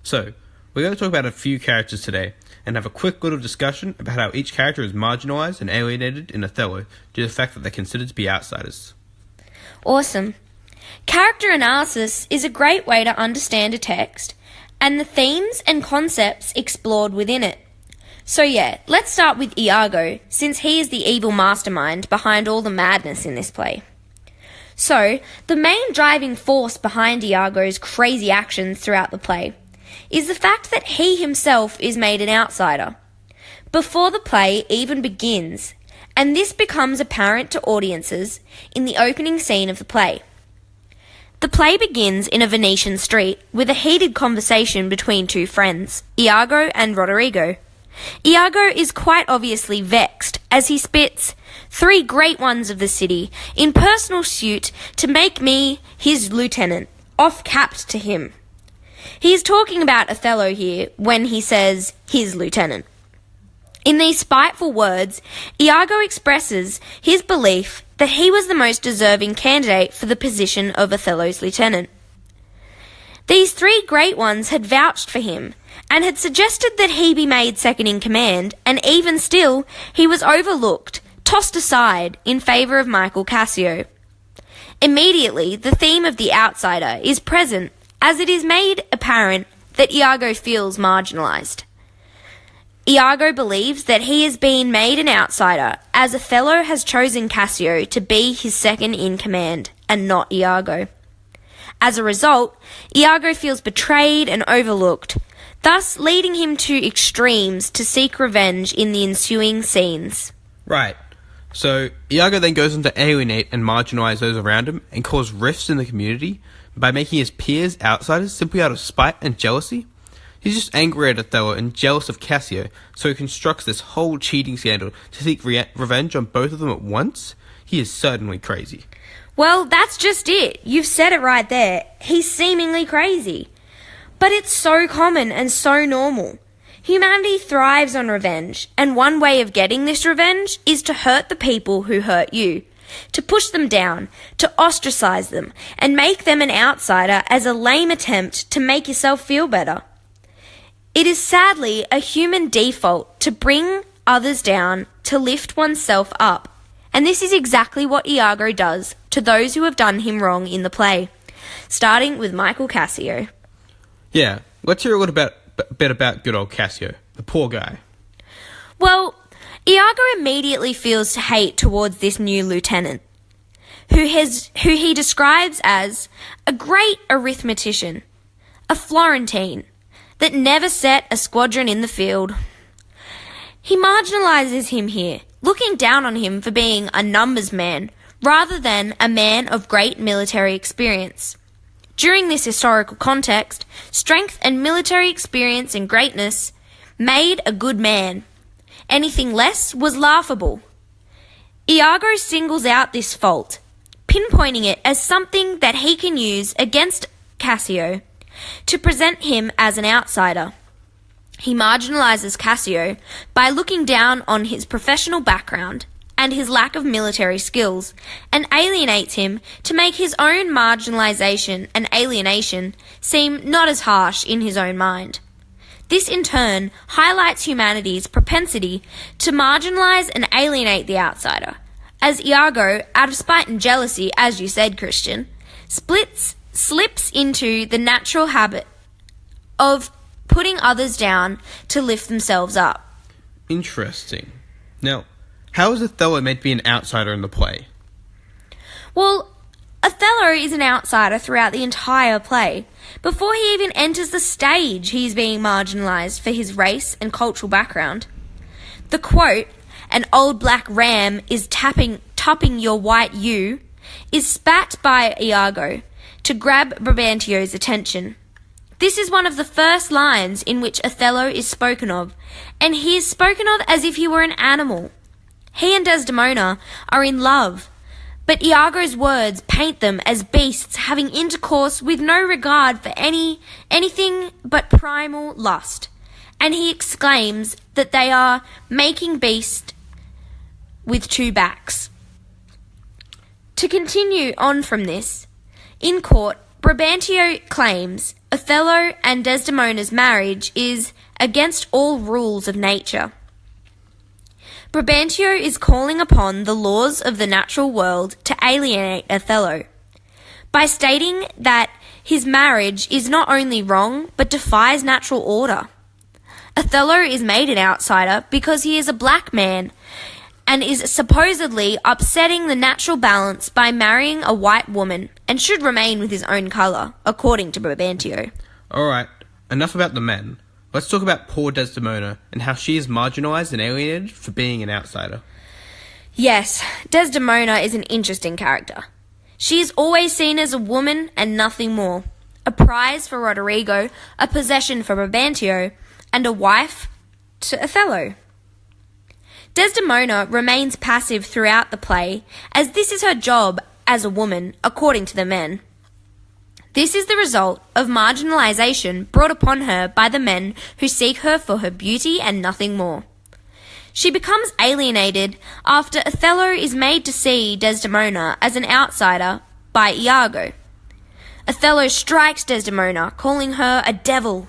So, we're going to talk about a few characters today, and have a quick little discussion about how each character is marginalised and alienated in Othello due to the fact that they're considered to be outsiders. Awesome. Character analysis is a great way to understand a text and the themes and concepts explored within it. So let's start with Iago, since he is the evil mastermind behind all the madness in this play. So, the main driving force behind Iago's crazy actions throughout the play is the fact that he himself is made an outsider before the play even begins, and this becomes apparent to audiences in the opening scene of the play. The play begins in a Venetian street with a heated conversation between two friends, Iago and Roderigo. Iago is quite obviously vexed as he spits, "3 great ones of the city, in personal suit to make me his lieutenant," off-capped to him. He is talking about Othello here when he says his lieutenant. In these spiteful words, Iago expresses his belief that he was the most deserving candidate for the position of Othello's lieutenant. These 3 great ones had vouched for him, and had suggested that he be made second in command, and even still, he was overlooked, tossed aside, in favour of Michael Cassio. Immediately, the theme of the outsider is present, as it is made apparent that Iago feels marginalised. Iago believes that he has been made an outsider, as Othello has chosen Cassio to be his second in command, and not Iago. As a result, Iago feels betrayed and overlooked, thus leading him to extremes to seek revenge in the ensuing scenes. Right. So, Iago then goes on to alienate and marginalise those around him and cause rifts in the community by making his peers outsiders simply out of spite and jealousy. He's just angry at Othello and jealous of Cassio, so he constructs this whole cheating scandal to seek revenge on both of them at once. He is certainly crazy. Well, that's just it. You've said it right there. He's seemingly crazy. But it's so common and so normal. Humanity thrives on revenge, and one way of getting this revenge is to hurt the people who hurt you, to push them down, to ostracize them, and make them an outsider as a lame attempt to make yourself feel better. It is sadly a human default to bring others down to lift oneself up, and this is exactly what Iago does to those who have done him wrong in the play, starting with Michael Cassio. Yeah, let's hear a little bit about good old Cassio, the poor guy. Well, Iago immediately feels hate towards this new lieutenant, who he describes as a great arithmetician, a Florentine, that never set a squadron in the field. He marginalises him here, looking down on him for being a numbers man, rather than a man of great military experience. During this historical context, strength and military experience and greatness made a good man. Anything less was laughable. Iago singles out this fault, pinpointing it as something that he can use against Cassio to present him as an outsider. He marginalises Cassio by looking down on his professional background and his lack of military skills, and alienates him to make his own marginalisation and alienation seem not as harsh in his own mind. This in turn highlights humanity's propensity to marginalise and alienate the outsider, as Iago, out of spite and jealousy, as you said, Christian, slips into the natural habit of putting others down to lift themselves up. Interesting. Now, how is Othello made to be an outsider in the play? Well, Othello is an outsider throughout the entire play. Before he even enters the stage, he is being marginalised for his race and cultural background. The quote, "An old black ram is topping your white ewe," is spat by Iago to grab Brabantio's attention. This is one of the first lines in which Othello is spoken of, and he is spoken of as if he were an animal. He and Desdemona are in love, but Iago's words paint them as beasts having intercourse with no regard for anything but primal lust, and he exclaims that they are making beast with 2 backs. To continue on from this, in court, Brabantio claims Othello and Desdemona's marriage is against all rules of nature. Brabantio is calling upon the laws of the natural world to alienate Othello, by stating that his marriage is not only wrong, but defies natural order. Othello is made an outsider because he is a black man and is supposedly upsetting the natural balance by marrying a white woman and should remain with his own colour, according to Brabantio. Alright, enough about the men. Let's talk about poor Desdemona and how she is marginalised and alienated for being an outsider. Yes, Desdemona is an interesting character. She is always seen as a woman and nothing more, a prize for Roderigo, a possession for Brabantio, and a wife to Othello. Desdemona remains passive throughout the play, as this is her job as a woman, according to the men. This is the result of marginalisation brought upon her by the men who seek her for her beauty and nothing more. She becomes alienated after Othello is made to see Desdemona as an outsider by Iago. Othello strikes Desdemona, calling her a devil.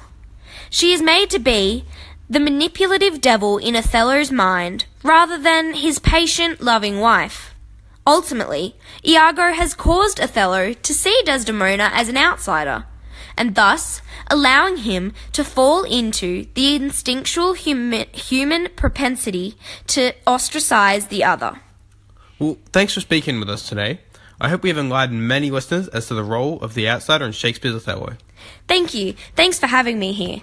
She is made to be the manipulative devil in Othello's mind, rather than his patient, loving wife. Ultimately, Iago has caused Othello to see Desdemona as an outsider, and thus allowing him to fall into the instinctual human propensity to ostracize the other. Well, thanks for speaking with us today. I hope we have enlightened many listeners as to the role of the outsider in Shakespeare's Othello. Thank you. Thanks for having me here.